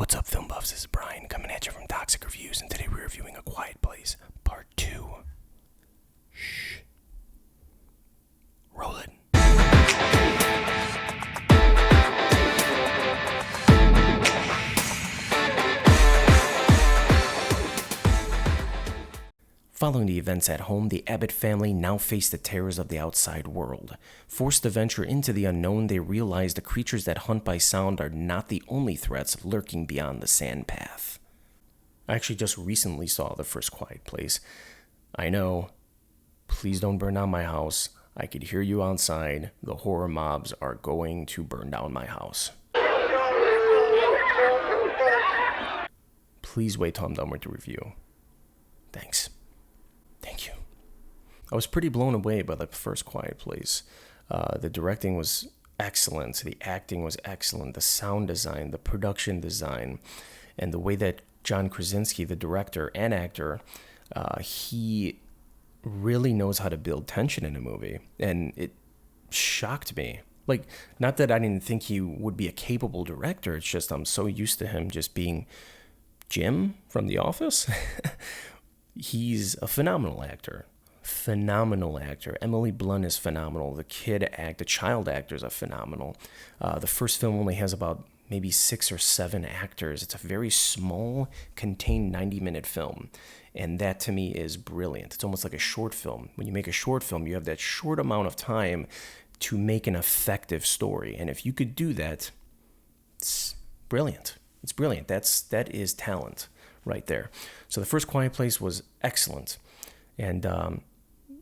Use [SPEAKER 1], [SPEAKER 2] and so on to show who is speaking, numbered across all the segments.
[SPEAKER 1] What's up, film buffs? This is Brian coming at you from Toxic Reviews, and today we're reviewing A Quiet Place, Part 2. Shh. Roll it. Following the events at home, the Abbott family now face the terrors of the outside world. Forced to venture into the unknown, they realize the creatures that hunt by sound are not the only threats lurking beyond the sand path. I actually just recently saw the first Quiet Place. I know. Please don't burn down my house. I could hear you outside. The horror mobs are going to burn down my house. Please wait till I'm done with the review. Thanks. Thank you. I was pretty blown away by the first Quiet Place. The directing was excellent. The acting was excellent. The sound design, the production design, and the way that John Krasinski, the director and actor, he really knows how to build tension in a movie. And it shocked me. Like, not that I didn't think he would be a capable director. It's just I'm so used to him just being Jim from The Office. He's a phenomenal actor. Emily Blunt is phenomenal. The child actors are phenomenal. The first film only has about maybe 6 or 7 actors. It's a very small, contained 90-minute film. And that, to me, is brilliant. It's almost like a short film. When you make a short film, you have that short amount of time to make an effective story. And if you could do that, it's brilliant. It's brilliant. That is talent right there. So the first Quiet Place was excellent. And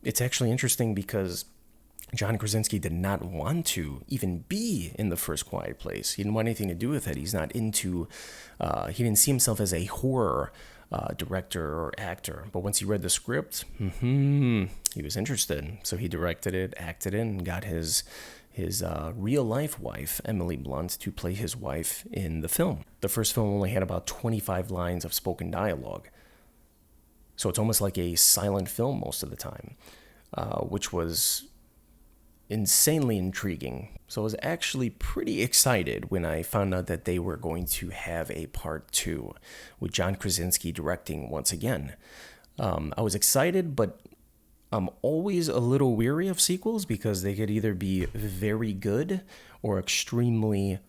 [SPEAKER 1] it's actually interesting because John Krasinski did not want to even be in the first Quiet Place. He didn't want anything to do with it. He's not into, he didn't see himself as a horror director or actor. But once he read the script, he was interested. So he directed it, acted it, and got his real-life wife, Emily Blunt, to play his wife in the film. The first film only had about 25 lines of spoken dialogue. So it's almost like a silent film most of the time, which was insanely intriguing. So I was actually pretty excited when I found out that they were going to have a part 2 with John Krasinski directing once again. I was excited, but I'm always a little weary of sequels because they could either be very good or extremely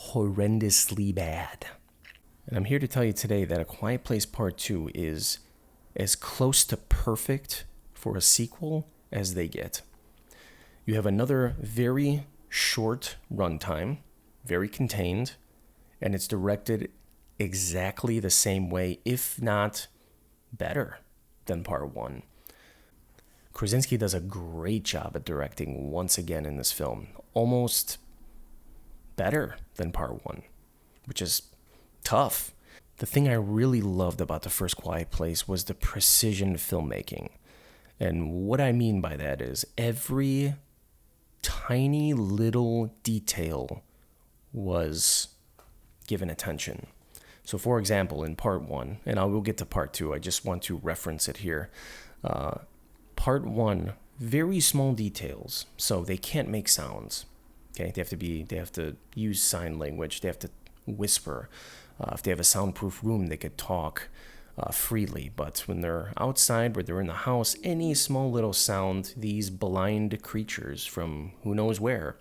[SPEAKER 1] horrendously bad. And I'm here to tell you today that A Quiet Place Part 2 is as close to perfect for a sequel as they get. You have another very short runtime, very contained, and it's directed exactly the same way, if not better than Part 1. Krasinski does a great job at directing once again in this film, almost better than Part 1, which is tough. The thing I really loved about the first Quiet Place was the precision filmmaking. And what I mean by that is every tiny little detail was given attention. So for example, in Part 1, and I will get to Part 2, I just want to reference it here. Part 1, very small details, so they can't make sounds. Okay, they have to use sign language. They have to whisper. If they have a soundproof room, they could talk freely. But when they're outside, where they're in the house, any small little sound, these blind creatures from who knows where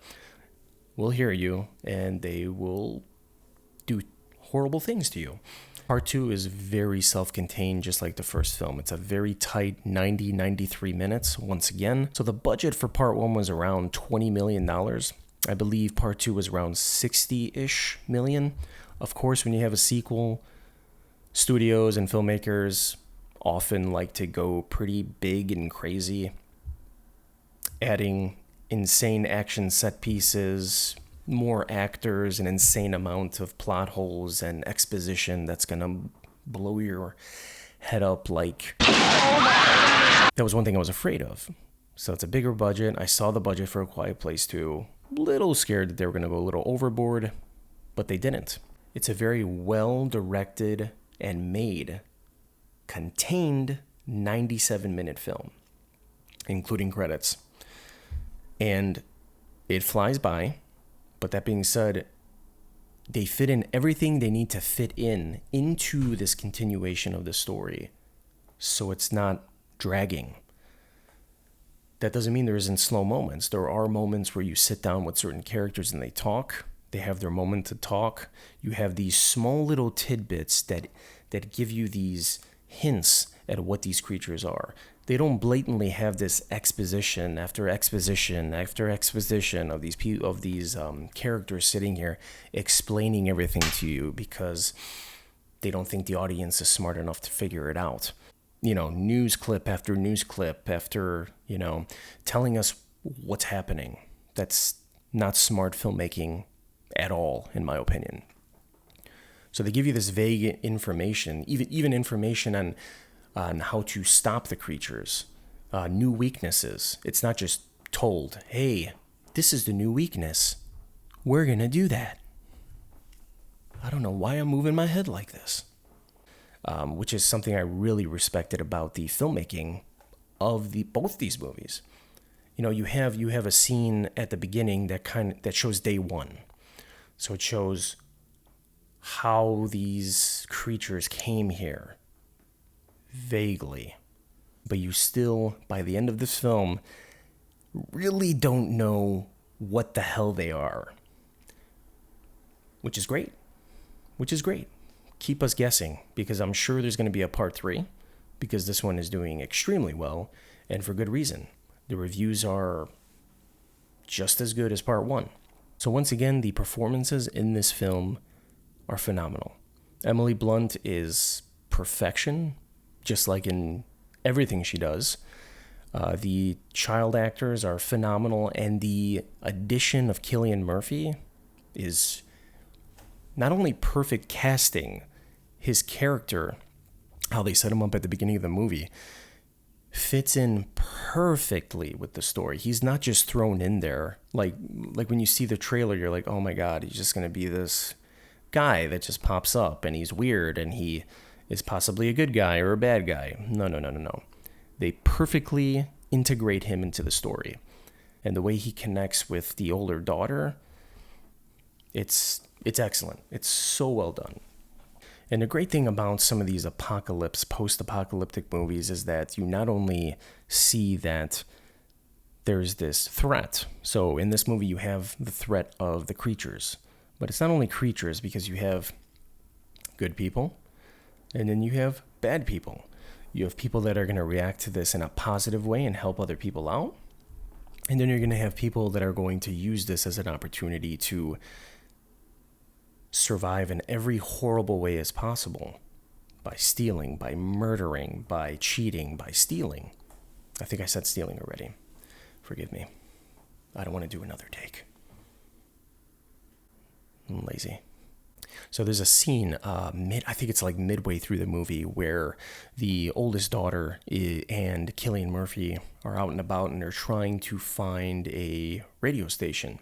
[SPEAKER 1] will hear you, and they will do horrible things to you. Part 2 is very self-contained, just like the first film. It's a very tight 93 minutes, once again. So the budget for Part 1 was around $20 million. I believe Part 2 was around 60-ish million. Of course, when you have a sequel, studios and filmmakers often like to go pretty big and crazy, adding insane action set pieces, more actors, an insane amount of plot holes and exposition that's gonna blow your head up like... That was one thing I was afraid of. So it's a bigger budget. I saw the budget for A Quiet Place 2. Little scared that they were gonna go a little overboard, but they didn't. It's a very well-directed and made, contained 97-minute film, including credits. And it flies by. But that being said, They fit in everything they need to fit in into this continuation of the story, so it's not dragging. That doesn't mean there isn't slow moments. There are moments where you sit down with certain characters and they talk. They have their moment to talk. You have these small little tidbits that give you these hints at what these creatures are. They don't blatantly have this exposition after exposition after exposition of these characters sitting here explaining everything to you because they don't think the audience is smart enough to figure it out. News clip after news clip after, telling us what's happening. That's not smart filmmaking at all, in my opinion. So they give you this vague information, even information on how to stop the creatures, new weaknesses. It's not just told, hey, this is the new weakness. We're going to do that. I don't know why I'm moving my head like this. Which is something I really respected about the filmmaking of both these movies. You have a scene at the beginning that shows day one. So it shows how these creatures came here, vaguely. But you still, by the end of this film, really don't know what the hell they are. Which is great. Keep us guessing, because I'm sure there's going to be a part 3, because this one is doing extremely well, and for good reason. The reviews are just as good as part 1. So once again, the performances in this film are phenomenal. Emily Blunt is perfection, just like in everything she does. The child actors are phenomenal, and the addition of Cillian Murphy is not only perfect casting, his character, how they set him up at the beginning of the movie, fits in perfectly with the story. He's not just thrown in there. Like when you see the trailer, you're like, oh my God, he's just going to be this guy that just pops up and he's weird and he is possibly a good guy or a bad guy. No. They perfectly integrate him into the story. And the way he connects with the older daughter, it's excellent. It's so well done. And the great thing about some of these post-apocalyptic movies is that you not only see that there's this threat. So in this movie, you have the threat of the creatures. But it's not only creatures, because you have good people, and then you have bad people. You have people that are going to react to this in a positive way and help other people out. And then you're going to have people that are going to use this as an opportunity to survive in every horrible way as possible. By stealing, by murdering, by cheating, by stealing. I think I said stealing already. Forgive me. I don't want to do another take. I'm lazy. So there's a scene, I think it's like midway through the movie, where the oldest daughter and Cillian Murphy are out and about, and they're trying to find a radio station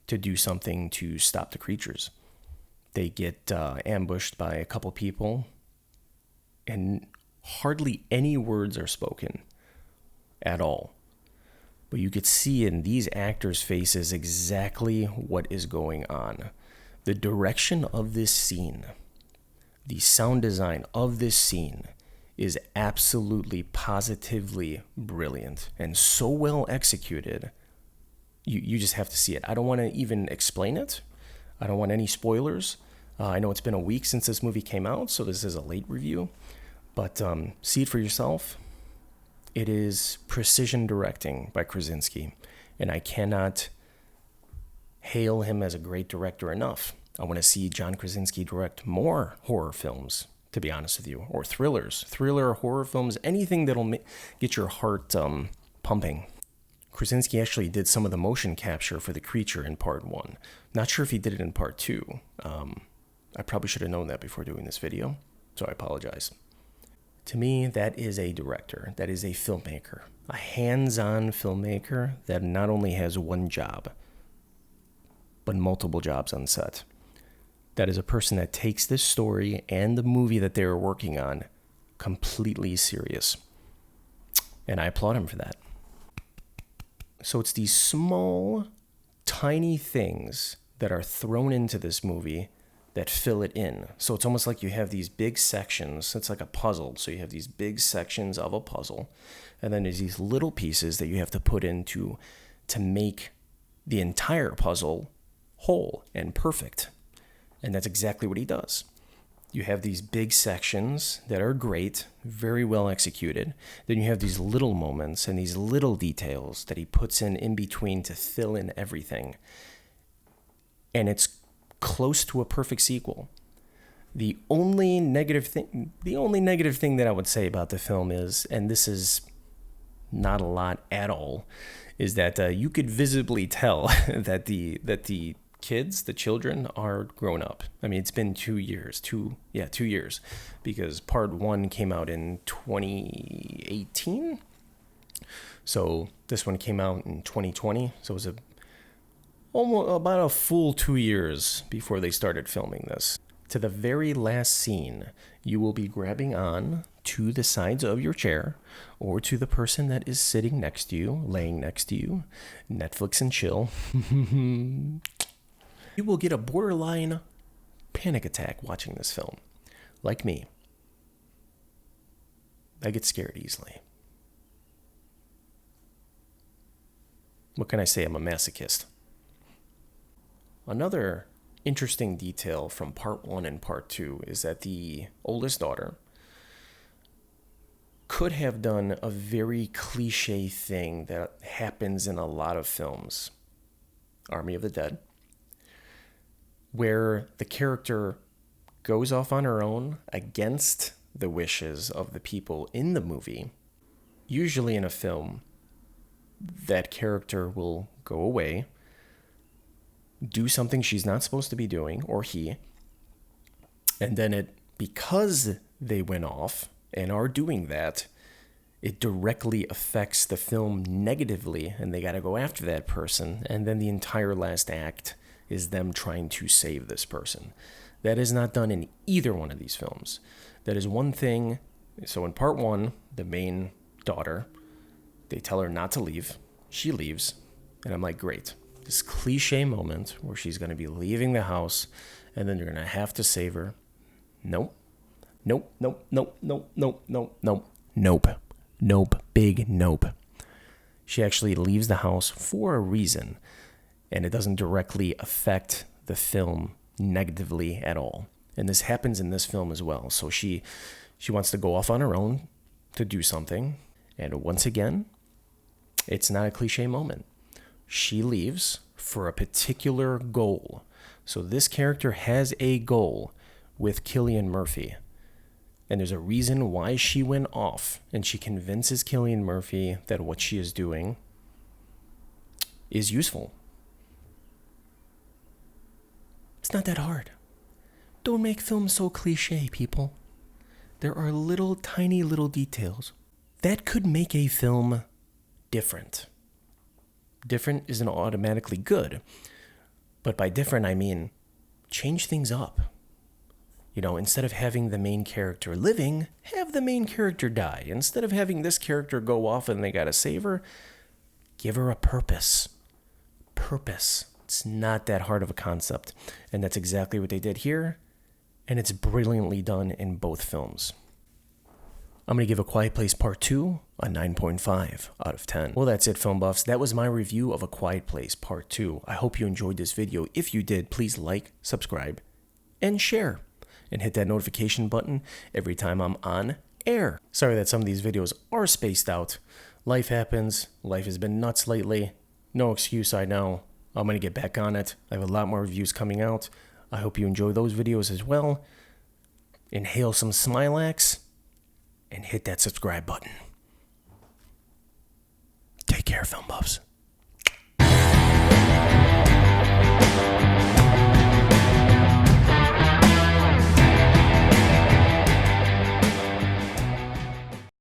[SPEAKER 1] to do something to stop the creatures. They get ambushed by a couple people, and hardly any words are spoken at all. But you could see in these actors' faces exactly what is going on. The direction of this scene, the sound design of this scene is absolutely, positively brilliant and so well executed. You just have to see it. I don't want to even explain it. I don't want any spoilers. I know it's been a week since this movie came out, so this is a late review. But see it for yourself. It is precision directing by Krasinski, and I cannot hail him as a great director enough. I want to see John Krasinski direct more horror films, to be honest with you, or thriller horror films, anything that'll get your heart pumping. Krasinski actually did some of the motion capture for the creature in part 1. Not sure if he did it in part 2. I probably should have known that before doing this video, so I apologize. To me, that is a director. That is a filmmaker. A hands-on filmmaker that not only has one job, but multiple jobs on set. That is a person that takes this story and the movie that they are working on completely serious. And I applaud him for that. So it's these small, tiny things that are thrown into this movie that fill it in. So it's almost like you have these big sections. It's like a puzzle. So you have these big sections of a puzzle, and then there's these little pieces that you have to put into to make the entire puzzle whole and perfect. And that's exactly what he does. You have these big sections that are great, very well executed. Then you have these little moments and these little details that he puts in between to fill in everything. And it's close to a perfect sequel. The only negative thing that I would say about the film is, and this is not a lot at all, is that you could visibly tell that the kids, the children, are grown up. I mean, it's been 2 years, 2 years, because part 1 came out in 2018. So this one came out in 2020. So it was almost about a full 2 years before they started filming this. To the very last scene, you will be grabbing on to the sides of your chair or to the person that is sitting next to you, laying next to you, Netflix and chill. You will get a borderline panic attack watching this film. Like me. I get scared easily. What can I say? I'm a masochist. Another interesting detail from part 1 and part 2 is that the oldest daughter could have done a very cliche thing that happens in a lot of films. Army of the Dead. Where the character goes off on her own against the wishes of the people in the movie. Usually in a film, that character will go away, do something she's not supposed to be doing, or he, and then because they went off and are doing that, it directly affects the film negatively, and they got to go after that person, and then the entire last act is them trying to save this person. That is not done in either one of these films. That is one thing. So in part 1, the main daughter, they tell her not to leave. She leaves. And I'm like, great. This cliche moment where she's going to be leaving the house and then you're going to have to save her. Nope. Nope. Nope. Nope. Nope. Nope. Nope. Nope. Nope. Nope. Big nope. She actually leaves the house for a reason. And it doesn't directly affect the film negatively at all. And this happens in this film as well. So she wants to go off on her own to do something. And once again, it's not a cliche moment. She leaves for a particular goal. So this character has a goal with Cillian Murphy. And there's a reason why she went off. And she convinces Cillian Murphy that what she is doing is useful. It's not that hard. Don't make films so cliche, people. There are tiny little details that could make a film different. Different isn't automatically good. But by different, I mean change things up. You know, instead of having the main character living, have the main character die. Instead of having this character go off and they gotta save her, give her a purpose. Purpose. It's not that hard of a concept. And that's exactly what they did here. And it's brilliantly done in both films. I'm going to give A Quiet Place Part 2 a 9.5 out of 10. Well, that's it, film buffs. That was my review of A Quiet Place Part 2. I hope you enjoyed this video. If you did, please like, subscribe, and share. And hit that notification button every time I'm on air. Sorry that some of these videos are spaced out. Life happens. Life has been nuts lately. No excuse, I know. I'm going to get back on it. I have a lot more reviews coming out. I hope you enjoy those videos as well. Inhale some Smilax and hit that subscribe button. Take care, film buffs.